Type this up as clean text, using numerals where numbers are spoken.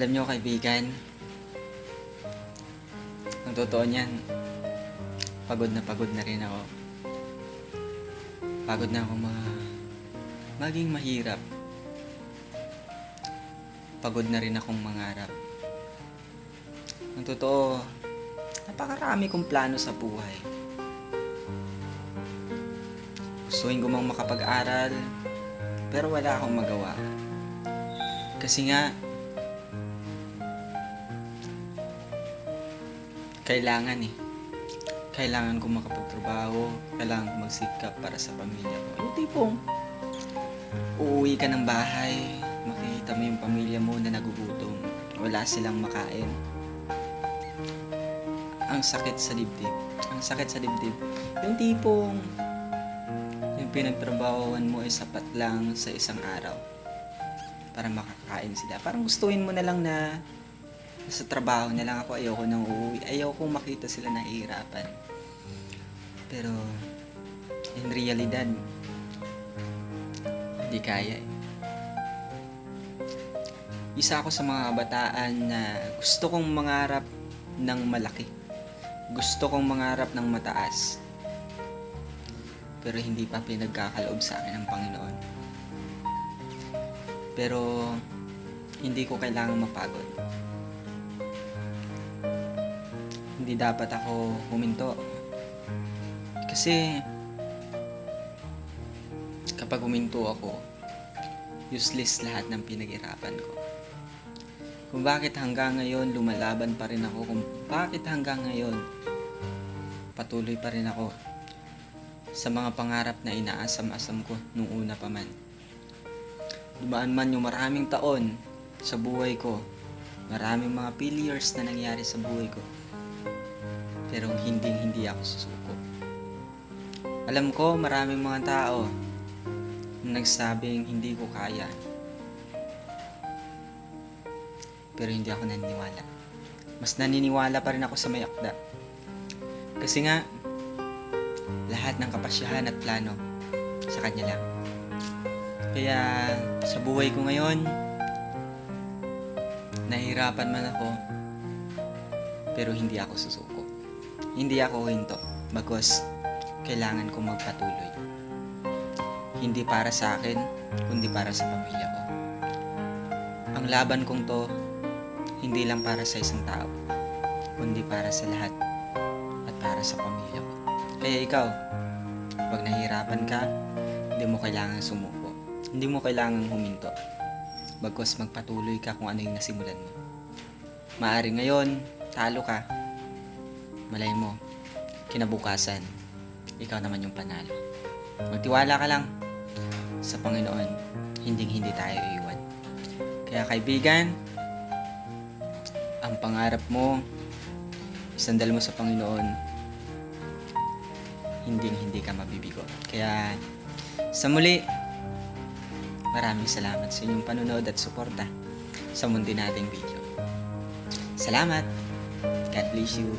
Alam nyo kaibigan, ang totoo niyan, pagod na rin ako. Pagod na ako maging mahirap. Pagod na rin akong mangarap. Ang totoo, napakarami kong plano sa buhay. Gustuhin ko mang makapag-aral, pero wala akong magawa. Kasi nga, kailangan ko makapagtrabaho, kailangan ko magsikap para sa pamilya ko. Yung tipong, uuwi ka ng bahay, makikita mo yung pamilya mo na nagugutom, wala silang makain. Ang sakit sa dibdib. Yung tipong, yung pinagtrabahoan mo ay sapat lang sa isang araw para makakain sila. Parang gustuhin mo na lang na sa trabaho na lang ako, ayoko nang uuwi. Ayoko makita sila nahihirapan. Pero, in realidad, hindi kaya eh. Isa ako sa mga kabataan na gusto kong mangarap ng malaki. Gusto kong mangarap ng mataas. Pero hindi pa pinagkakaloob sa akin ng Panginoon. Pero, hindi ko kailangang mapagod. Hindi dapat ako huminto. Kasi kapag huminto ako, useless lahat ng pinag-irapan ko. Kung bakit hanggang ngayon lumalaban pa rin ako, kung bakit hanggang ngayon patuloy pa rin ako sa mga pangarap na inaasam-asam ko nung una pa man. Dumaan man yung maraming taon sa buhay ko, maraming mga failures na nangyari sa buhay ko, pero hindi ako susuko. Alam ko maraming mga tao na nagsabing hindi ko kaya, pero hindi ako naniniwala. Mas naniniwala pa rin ako sa may akda. Kasi nga, lahat ng kapasyahan at plano sa Kanya lang. Kaya sa buhay ko ngayon, nahihirapan man ako, pero hindi ako susuko. Hindi ako hinto, bagos kailangan kong magpatuloy. Hindi para sa akin, kundi para sa pamilya ko. Ang laban kong to, hindi lang para sa isang tao, kundi para sa lahat at para sa pamilya ko. Kaya ikaw, pag nahihirapan ka, hindi mo kailangan sumuko. Hindi mo kailangan huminto. Bagkus magpatuloy ka kung ano yung nasimulan mo. Maaring ngayon, talo ka. Malay mo, kinabukasan, ikaw naman yung panalo. Magtiwala ka lang sa Panginoon, hindi tayo iiwan. Kaya kaibigan, ang pangarap mo, isandal mo sa Panginoon, hindi ka mabibigo. Kaya sa muli, maraming salamat sa inyong panonood at suporta sa mundi nating video. Salamat! God bless you!